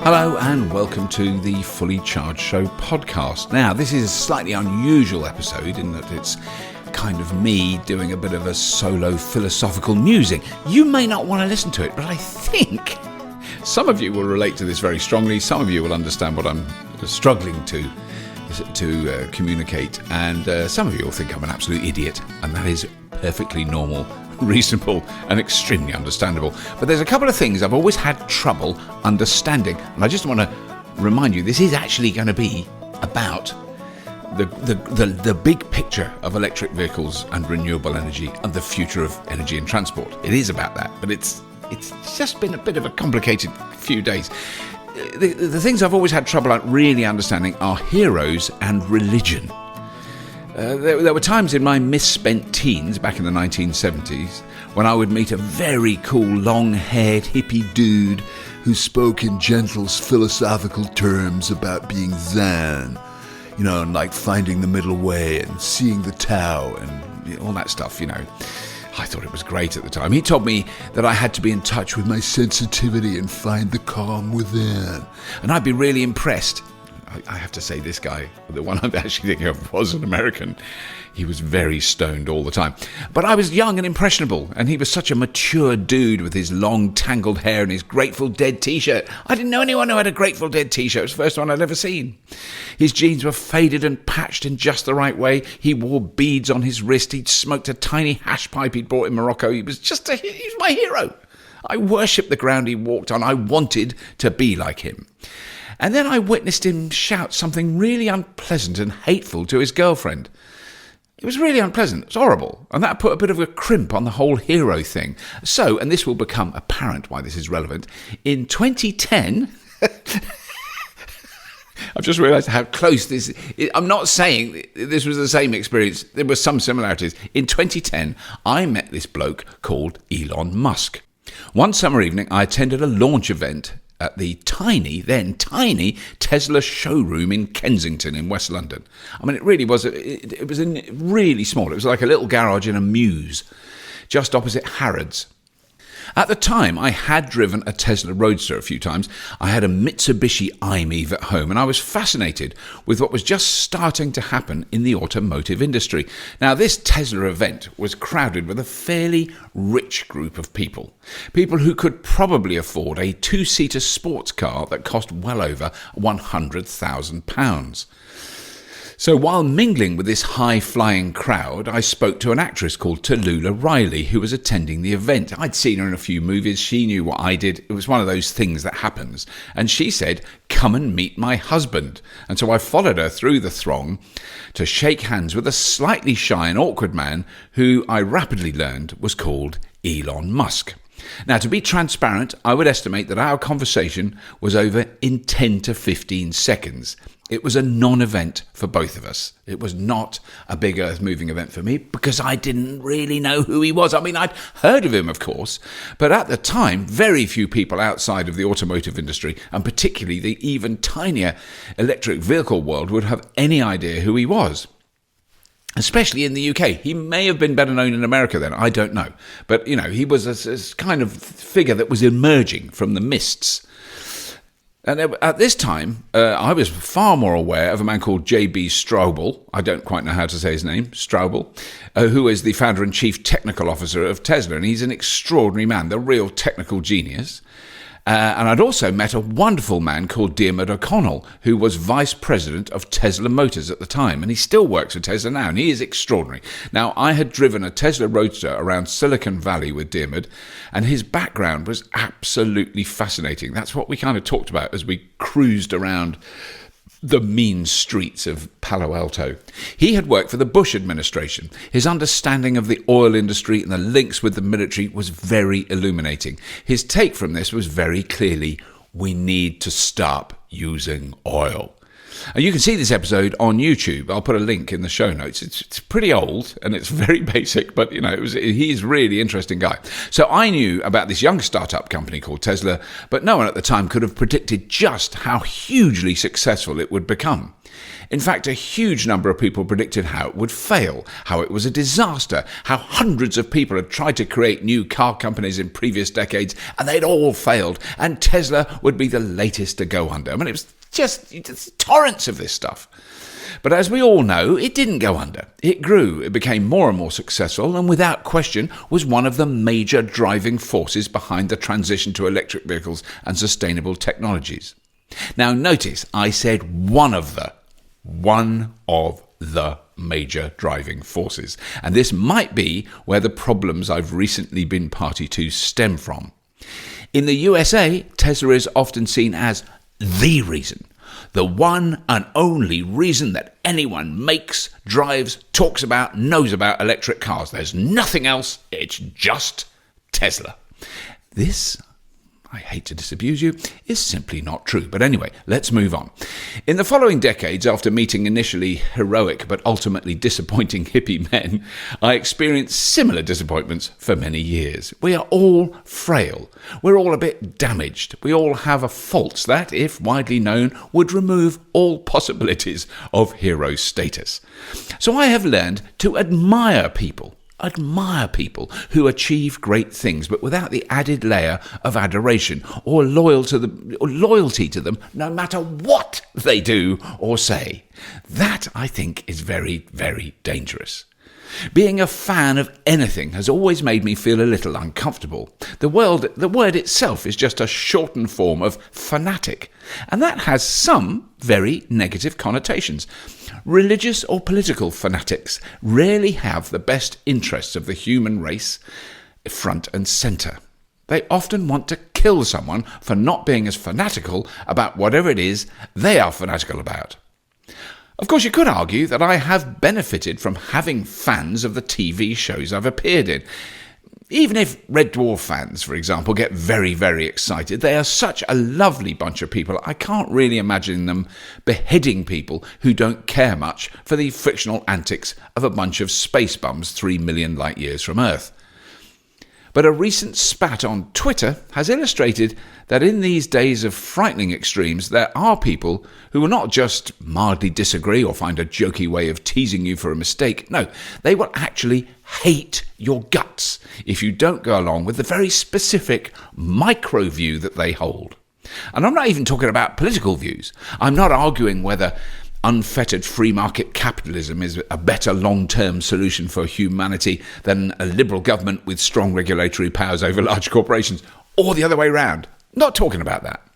Hello and welcome to the Fully Charged Show podcast. Now, this is a slightly unusual episode in that it's kind of me doing a bit of a solo philosophical musing. You may not want to listen to it, but I think some of you will relate to this very strongly. Some of you will understand what I'm struggling to communicate, and some of you will think I'm an absolute idiot, and that is perfectly normal, reasonable and extremely understandable. But there's a couple of things I've always had trouble understanding, and I just want to remind you, this is actually going to be about the big picture of electric vehicles and renewable energy and the future of energy and transport. It is about that, but it's just been a bit of a complicated few days. The things I've always had trouble really understanding are heroes and religion. There were times in my misspent teens back in the 1970s when I would meet a very cool long-haired hippie dude who spoke in gentle philosophical terms about being Zen, you know, and like finding the middle way and seeing the Tao and all that stuff, you know. I thought it was great at the time. He told me that I had to be in touch with my sensitivity and find the calm within. And I'd be really impressed. I have to say, this guy, the one I'm actually thinking of, was an American. He was very stoned all the time. But I was young and impressionable, and he was such a mature dude with his long tangled hair and his Grateful Dead t-shirt. I didn't know anyone who had a Grateful Dead t-shirt. It was the first one I'd ever seen. His jeans were faded and patched in just the right way. He wore beads on his wrist. He'd smoked a tiny hash pipe he'd bought in Morocco. He was my hero. I worshipped the ground he walked on. I wanted to be like him. And then I witnessed him shout something really unpleasant and hateful to his girlfriend. It was really unpleasant. It was horrible. And that put a bit of a crimp on the whole hero thing. So, and this will become apparent why this is relevant, in 2010... I've just realised how close this is. I'm not saying this was the same experience. There were some similarities. In 2010, I met this bloke called Elon Musk. One summer evening, I attended a launch event at the then tiny Tesla showroom in Kensington in West London. I mean, it really was, it was really small. It was like a little garage in a mews, just opposite Harrods. At the time, I had driven a Tesla Roadster a few times. I had a Mitsubishi i-MiEV at home, and I was fascinated with what was just starting to happen in the automotive industry. Now, this Tesla event was crowded with a fairly rich group of people. People who could probably afford a two-seater sports car that cost well over £100,000. So while mingling with this high-flying crowd, I spoke to an actress called Tallulah Riley, who was attending the event. I'd seen her in a few movies. She knew what I did. It was one of those things that happens. And she said, "Come and meet my husband." And so I followed her through the throng to shake hands with a slightly shy and awkward man who I rapidly learned was called Elon Musk. Now, to be transparent, I would estimate that our conversation was over in 10 to 15 seconds. It was a non-event for both of us. It was not a big earth-moving event for me because I didn't really know who he was. I mean, I'd heard of him, of course, but at the time, very few people outside of the automotive industry, and particularly the even tinier electric vehicle world, would have any idea who he was. Especially in the UK. He may have been better known in America then, I don't know. But, you know, he was a kind of figure that was emerging from the mists. And at this time, I was far more aware of a man called J.B. Straubel, I don't quite know how to say his name, Straubel, who is the founder and chief technical officer of Tesla. And he's an extraordinary man, the real technical genius. And I'd also met a wonderful man called Diarmuid O'Connell, who was vice president of Tesla Motors at the time, and he still works for Tesla now, and he is extraordinary. Now, I had driven a Tesla Roadster around Silicon Valley with Diarmuid, and his background was absolutely fascinating. That's what we kind of talked about as we cruised around the mean streets of Palo Alto. He had worked for the Bush administration. His understanding of the oil industry and the links with the military was very illuminating. His take from this was very clearly, we need to stop using oil. And you can see this episode on YouTube. I'll put a link in the show notes. It's pretty old and it's very basic, but he's a really interesting guy. So I knew about this young startup company called Tesla, but no one at the time could have predicted just how hugely successful it would become. In fact, a huge number of people predicted how it would fail, how it was a disaster, how hundreds of people had tried to create new car companies in previous decades and they'd all failed, and Tesla would be the latest to go under. I mean, it was just torrents of this stuff. But as we all know, it didn't go under. It grew, it became more and more successful, and without question was one of the major driving forces behind the transition to electric vehicles and sustainable technologies. Now notice, I said one of the major driving forces. And this might be where the problems I've recently been party to stem from. In the USA, Tesla is often seen as the reason, the one and only reason that anyone makes, drives, talks about, knows about electric cars. There's nothing else, it's just Tesla. This, I hate to disabuse you, is simply not true. But anyway, let's move on. In the following decades, after meeting initially heroic but ultimately disappointing hippie men, I experienced similar disappointments for many years. We are all frail. We're all a bit damaged. We all have a faults that, if widely known, would remove all possibilities of hero status. So I have learned to admire people who achieve great things, but without the added layer of adoration or loyalty to them, no matter what they do or say. That, I think, is very, very dangerous. Being a fan of anything has always made me feel a little uncomfortable. The word itself is just a shortened form of fanatic, and that has some very negative connotations. Religious or political fanatics rarely have the best interests of the human race front and centre. They often want to kill someone for not being as fanatical about whatever it is they are fanatical about. Of course, you could argue that I have benefited from having fans of the TV shows I've appeared in. Even if Red Dwarf fans, for example, get very, very excited, they are such a lovely bunch of people, I can't really imagine them beheading people who don't care much for the fictional antics of a bunch of space bums 3 million light years from Earth. But a recent spat on Twitter has illustrated that in these days of frightening extremes, there are people who will not just mildly disagree or find a jokey way of teasing you for a mistake. No, they will actually hate your guts if you don't go along with the very specific micro view that they hold. And I'm not even talking about political views. I'm not arguing whether unfettered free market capitalism is a better long-term solution for humanity than a liberal government with strong regulatory powers over large corporations, or the other way round. Not talking about that.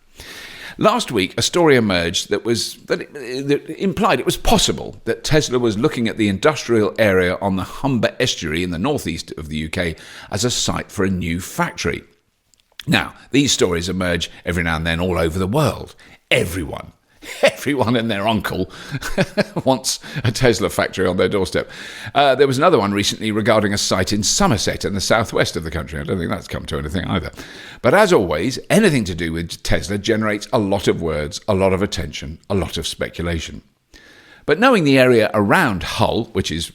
Last week, a story emerged that implied it was possible that Tesla was looking at the industrial area on the Humber Estuary in the northeast of the UK as a site for a new factory. Now, these stories emerge every now and then all over the world. Everyone and their uncle wants a Tesla factory on their doorstep. There was another one recently regarding a site in Somerset in the southwest of the country. I don't think that's come to anything either. But as always, anything to do with Tesla generates a lot of words, a lot of attention, a lot of speculation. But knowing the area around Hull, which is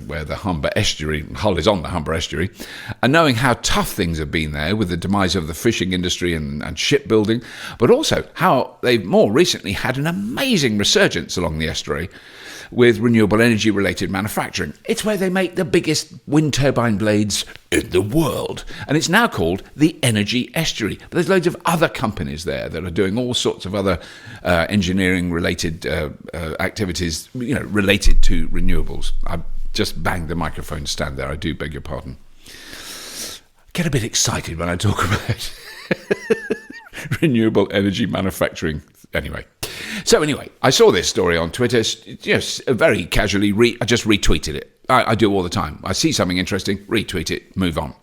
where the Humber Estuary, Hull is on the Humber Estuary, and knowing how tough things have been there with the demise of the fishing industry and shipbuilding, but also how they've more recently had an amazing resurgence along the estuary with renewable energy related manufacturing. It's where they make the biggest wind turbine blades in the world, and it's now called the Energy Estuary. But there's loads of other companies there that are doing all sorts of other engineering related activities, related to renewables. I just banged the microphone stand there. I do beg your pardon. Get a bit excited when I talk about renewable energy manufacturing. Anyway, I saw this story on Twitter, just very casually. I just retweeted it. I do all the time. I see something interesting, retweet it, move on.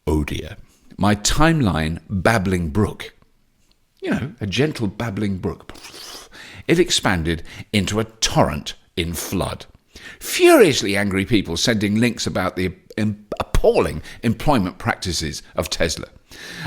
Oh dear, my timeline babbling brook. A gentle babbling brook. It expanded into a torrent in flood. Furiously angry people sending links about the appalling employment practices of Tesla.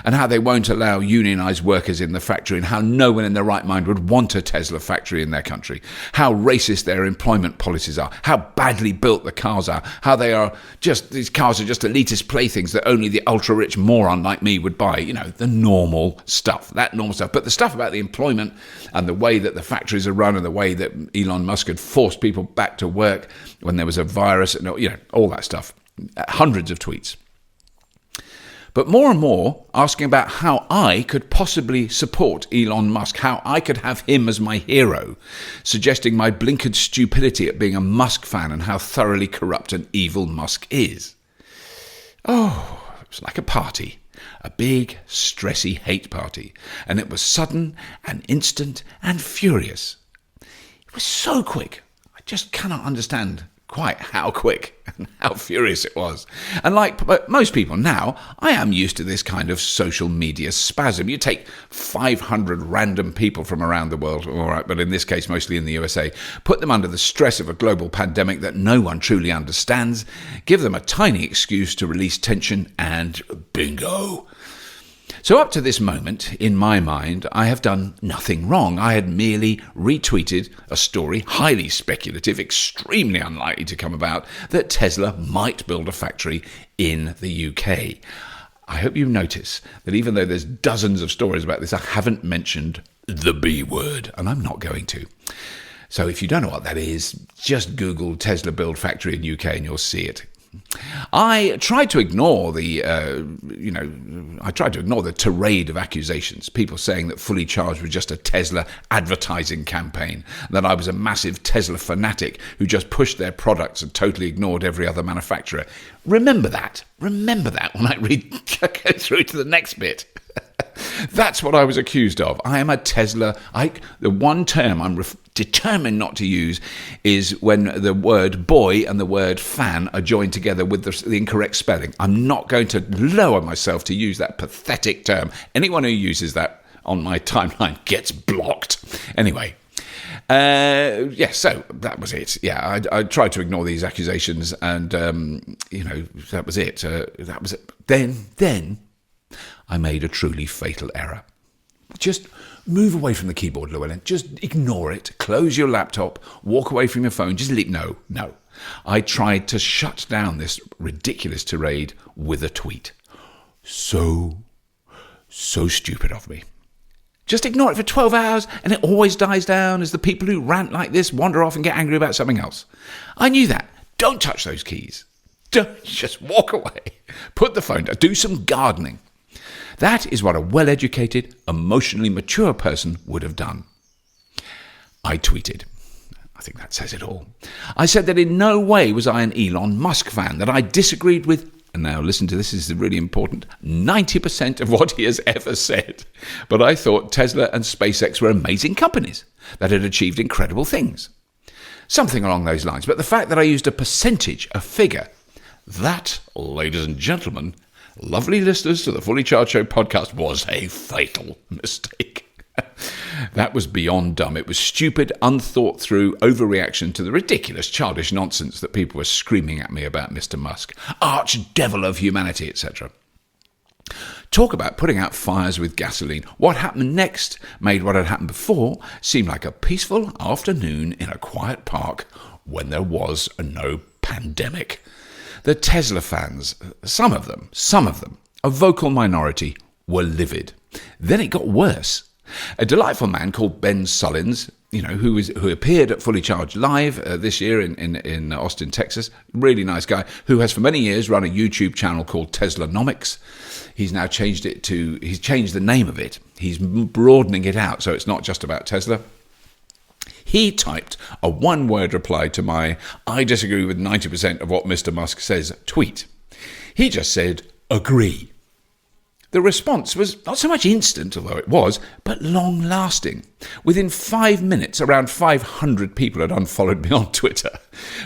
and how they won't allow unionised workers in the factory, and how no one in their right mind would want a Tesla factory in their country, how racist their employment policies are, how badly built the cars are, how these cars are just elitist playthings that only the ultra-rich moron like me would buy. The normal stuff, But the stuff about the employment and the way that the factories are run and the way that Elon Musk had forced people back to work when there was a virus, and all that stuff. Hundreds of tweets. But more and more asking about how I could possibly support Elon Musk, how I could have him as my hero, suggesting my blinkered stupidity at being a Musk fan and how thoroughly corrupt and evil Musk is. Oh, it was like a party, a big, stressy hate party, and it was sudden and instant and furious. It was so quick. I just cannot understand quite how quick and how furious it was. And like most people now, I am used to this kind of social media spasm. You take 500 random people from around the world, all right, but in this case mostly in the USA, put them under the stress of a global pandemic that no one truly understands, give them a tiny excuse to release tension, and bingo. So up to this moment, in my mind, I have done nothing wrong. I had merely retweeted a story, highly speculative, extremely unlikely to come about, that Tesla might build a factory in the UK. I hope you notice that even though there's dozens of stories about this, I haven't mentioned the B word, and I'm not going to. So if you don't know what that is, just Google Tesla build factory in UK and you'll see it. I tried to ignore the tirade of accusations, people saying that Fully Charged was just a Tesla advertising campaign, that I was a massive Tesla fanatic who just pushed their products and totally ignored every other manufacturer. Remember that when I go through to the next bit. That's what I was accused of. I am a Tesla. The one term I'm determined not to use is when the word boy and the word fan are joined together with the incorrect spelling. I'm not going to lower myself to use that pathetic term. Anyone who uses that on my timeline gets blocked. Anyway. So that was it. Yeah, I tried to ignore these accusations, and that was it. That was it. Then I made a truly fatal error. Just move away from the keyboard, Llewellyn. Just ignore it. Close your laptop. Walk away from your phone. Just leave. No. I tried to shut down this ridiculous tirade with a tweet. So stupid of me. Just ignore it for 12 hours and it always dies down as the people who rant like this wander off and get angry about something else. I knew that. Don't touch those keys. Just walk away. Put the phone down. Do some gardening. That is what a well-educated, emotionally mature person would have done. I tweeted. I think that says it all. I said that in no way was I an Elon Musk fan, that I disagreed with, and now listen to this, this is really important, 90% of what he has ever said. But I thought Tesla and SpaceX were amazing companies that had achieved incredible things. Something along those lines. But the fact that I used a percentage, a figure, that, ladies and gentlemen, lovely listeners to the Fully Charged Show podcast, was a fatal mistake. That was beyond dumb. It was stupid, unthought through overreaction to the ridiculous, childish nonsense that people were screaming at me about Mr. Musk, archdevil of humanity, etc. Talk about putting out fires with gasoline. What happened next made what had happened before seem like a peaceful afternoon in a quiet park when there was no pandemic. The Tesla fans, some of them, a vocal minority, were livid. Then it got worse. A delightful man called Ben Sullins, who appeared at Fully Charged Live this year in Austin, Texas, really nice guy, who has for many years run a YouTube channel called Teslanomics. He's now changed the name of it. He's broadening it out, so it's not just about Tesla. He typed a one-word reply to my "I disagree with 90% of what Mr. Musk says" tweet. He just said, "Agree." The response was not so much instant, although it was, but long-lasting. Within 5 minutes, around 500 people had unfollowed me on Twitter.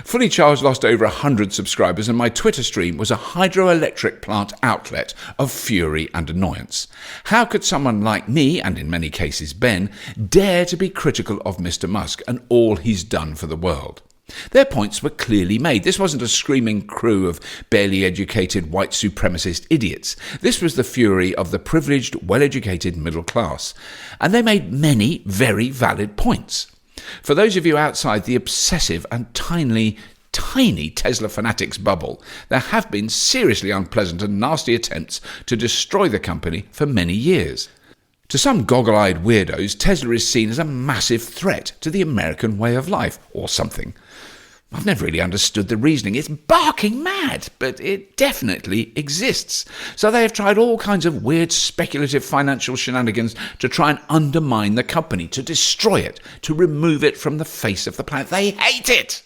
Fully Charged lost over 100 subscribers, and my Twitter stream was a hydroelectric plant outlet of fury and annoyance. How could someone like me, and in many cases Ben, dare to be critical of Mr. Musk and all he's done for the world? Their points were clearly made. This wasn't a screaming crew of barely educated white supremacist idiots. This was the fury of the privileged, well-educated middle class. And they made many very valid points. For those of you outside the obsessive and tiny Tesla fanatics bubble, there have been seriously unpleasant and nasty attempts to destroy the company for many years. To some goggle-eyed weirdos, Tesla is seen as a massive threat to the American way of life, or something. I've never really understood the reasoning. It's barking mad, but it definitely exists. So they have tried all kinds of weird speculative financial shenanigans to try and undermine the company, to destroy it, to remove it from the face of the planet. They hate it!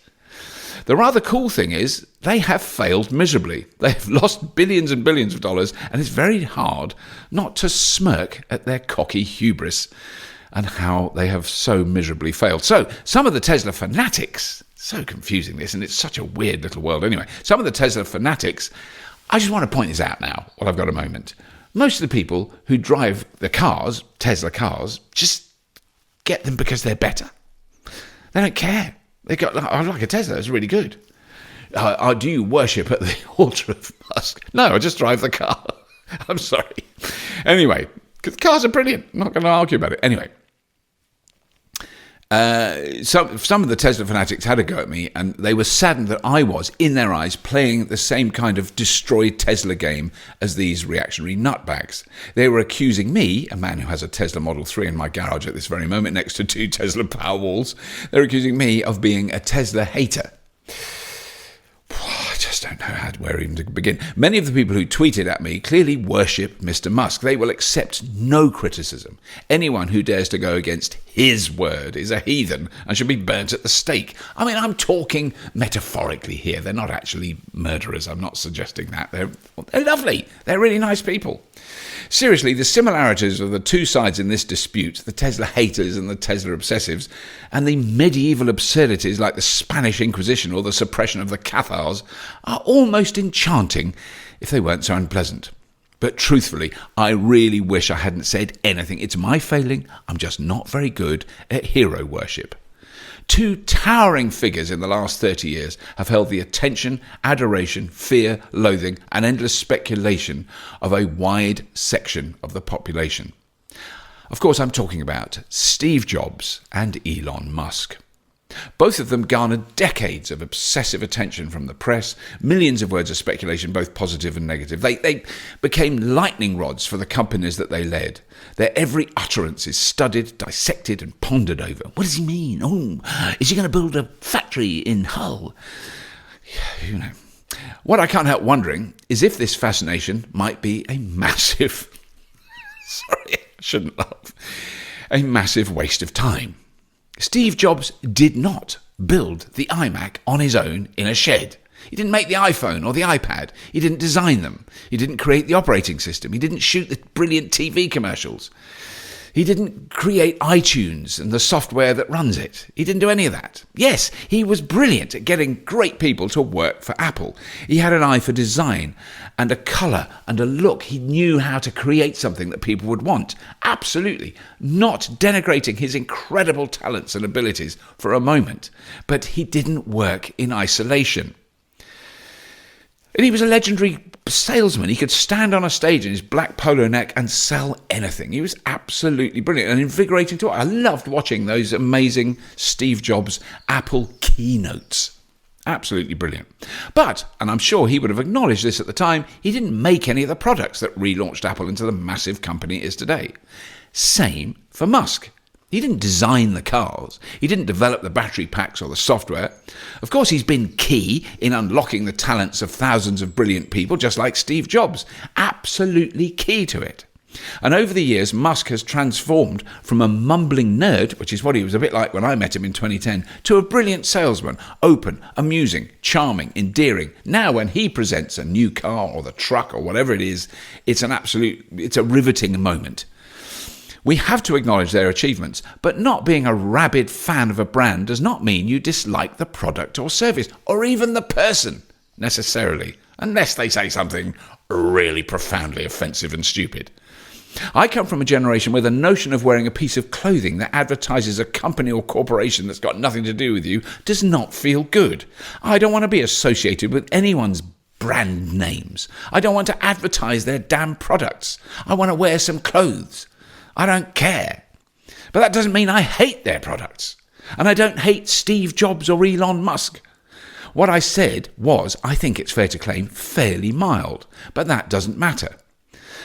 The rather cool thing is, they have failed miserably. They have lost billions and billions of dollars, and it's very hard not to smirk at their cocky hubris and how they have so miserably failed. So, some of the Tesla fanatics, so confusing this, and it's such a weird little world anyway. Some of the Tesla fanatics, I just want to point this out now, while I've got a moment. Most of the people who drive the cars, Tesla cars, just get them because they're better. They don't care. I like a Tesla, it's really good. Do you worship at the altar of Musk? No, I just drive the car. I'm sorry. Anyway, because cars are brilliant. I'm not going to argue about it. Anyway, some of the Tesla fanatics had a go at me, and they were saddened that I was, in their eyes, playing the same kind of destroyed Tesla game as these reactionary nutbags. They were accusing me, a man who has a Tesla Model 3 in my garage at this very moment next to 2 Tesla Powerwalls, they're accusing me of being a Tesla hater. I just don't know where even to begin. Many of the people who tweeted at me clearly worship Mr. Musk. They will accept no criticism. Anyone who dares to go against his word is a heathen and should be burnt at the stake. I mean, I'm talking metaphorically here. They're not actually murderers. I'm not suggesting that. They're lovely. They're really nice people. Seriously, the similarities of the two sides in this dispute, the Tesla haters and the Tesla obsessives, and the medieval absurdities like the Spanish Inquisition or the suppression of the Cathars, are almost enchanting if they weren't so unpleasant. But truthfully, I really wish I hadn't said anything. It's my failing. I'm just not very good at hero worship. 2 towering figures in the last 30 years have held the attention, adoration, fear, loathing, and endless speculation of a wide section of the population. Of course, I'm talking about Steve Jobs and Elon Musk. Both of them garnered decades of obsessive attention from the press, millions of words of speculation, both positive and negative. They became lightning rods for the companies that they led. Their every utterance is studied, dissected, and pondered over. What does he mean? Oh, is he going to build a factory in Hull? You know. What I can't help wondering is if this fascination might be a massive... Sorry, I shouldn't laugh. A massive waste of time. Steve Jobs did not build the iMac on his own in a shed. He didn't make the iPhone or the iPad. He didn't design them. He didn't create the operating system. He didn't shoot the brilliant TV commercials. He didn't create iTunes and the software that runs it. He didn't do any of that. Yes, he was brilliant at getting great people to work for Apple. He had an eye for design and a colour and a look. He knew how to create something that people would want. Absolutely. Not denigrating his incredible talents and abilities for a moment. But he didn't work in isolation. And he was a legendary salesman. He could stand on a stage in his black polo neck and sell anything. He was absolutely brilliant and invigorating to watch. I loved watching those amazing Steve Jobs Apple keynotes. Absolutely brilliant. But, and I'm sure he would have acknowledged this at the time, he didn't make any of the products that relaunched Apple into the massive company it is today. Same for Musk. He didn't design the cars. He didn't develop the battery packs or the software. Of course, he's been key in unlocking the talents of thousands of brilliant people, just like Steve Jobs. Absolutely key to it. And over the years, Musk has transformed from a mumbling nerd, which is what he was a bit like when I met him in 2010, to a brilliant salesman, open, amusing, charming, endearing. Now, when he presents a new car or the truck or whatever it is, it's a riveting moment. We have to acknowledge their achievements, but not being a rabid fan of a brand does not mean you dislike the product or service, or even the person, necessarily, unless they say something really profoundly offensive and stupid. I come from a generation where the notion of wearing a piece of clothing that advertises a company or corporation that's got nothing to do with you does not feel good. I don't want to be associated with anyone's brand names. I don't want to advertise their damn products. I want to wear some clothes. I don't care. But that doesn't mean I hate their products. And I don't hate Steve Jobs or Elon Musk. What I said was, I think it's fair to claim, fairly mild. But that doesn't matter.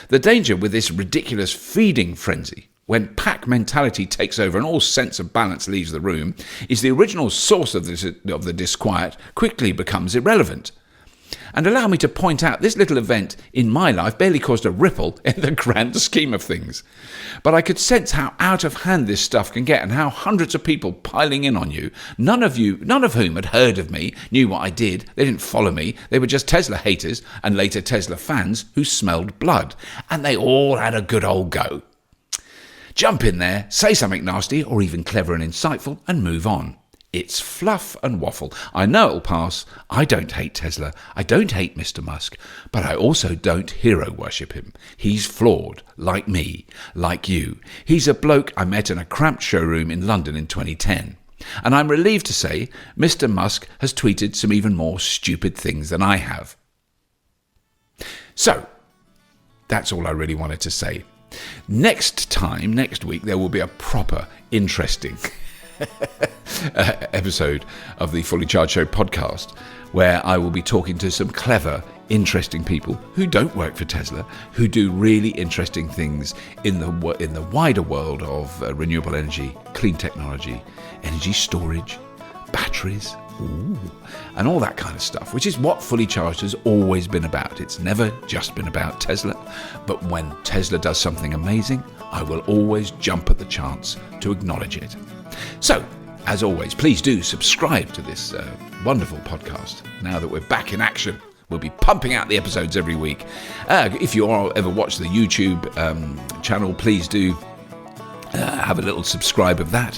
The danger with this ridiculous feeding frenzy, when pack mentality takes over and all sense of balance leaves the room, is the original source of the disquiet quickly becomes irrelevant. And allow me to point out, this little event in my life barely caused a ripple in the grand scheme of things. But I could sense how out of hand this stuff can get and how hundreds of people piling in on you, none of whom had heard of me, knew what I did, they didn't follow me, they were just Tesla haters and later Tesla fans who smelled blood. And they all had a good old go. Jump in there, say something nasty or even clever and insightful and move on. It's fluff and waffle. I know it'll pass. I don't hate Tesla. I don't hate Mr. Musk. But I also don't hero worship him. He's flawed, like me, like you. He's a bloke I met in a cramped showroom in London in 2010. And I'm relieved to say Mr. Musk has tweeted some even more stupid things than I have. So, that's all I really wanted to say. Next week, there will be a proper interesting episode of the Fully Charged Show podcast, where I will be talking to some clever, interesting people who don't work for Tesla, who do really interesting things in the wider world of renewable energy, clean technology, energy storage, batteries, and all that kind of stuff, which is what Fully Charged has always been about. It's never just been about Tesla, but when Tesla does something amazing, I will always jump at the chance to acknowledge it. So, as always, please do subscribe to this wonderful podcast. Now that we're back in action, we'll be pumping out the episodes every week. If you ever watch the YouTube channel, please do have a little subscribe of that.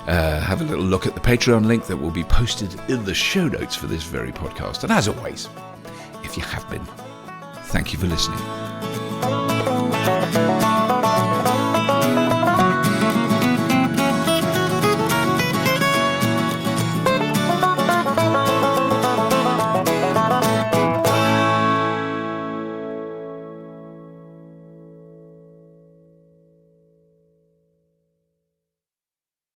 Have a little look at the Patreon link that will be posted in the show notes for this very podcast. And as always, if you have been, thank you for listening.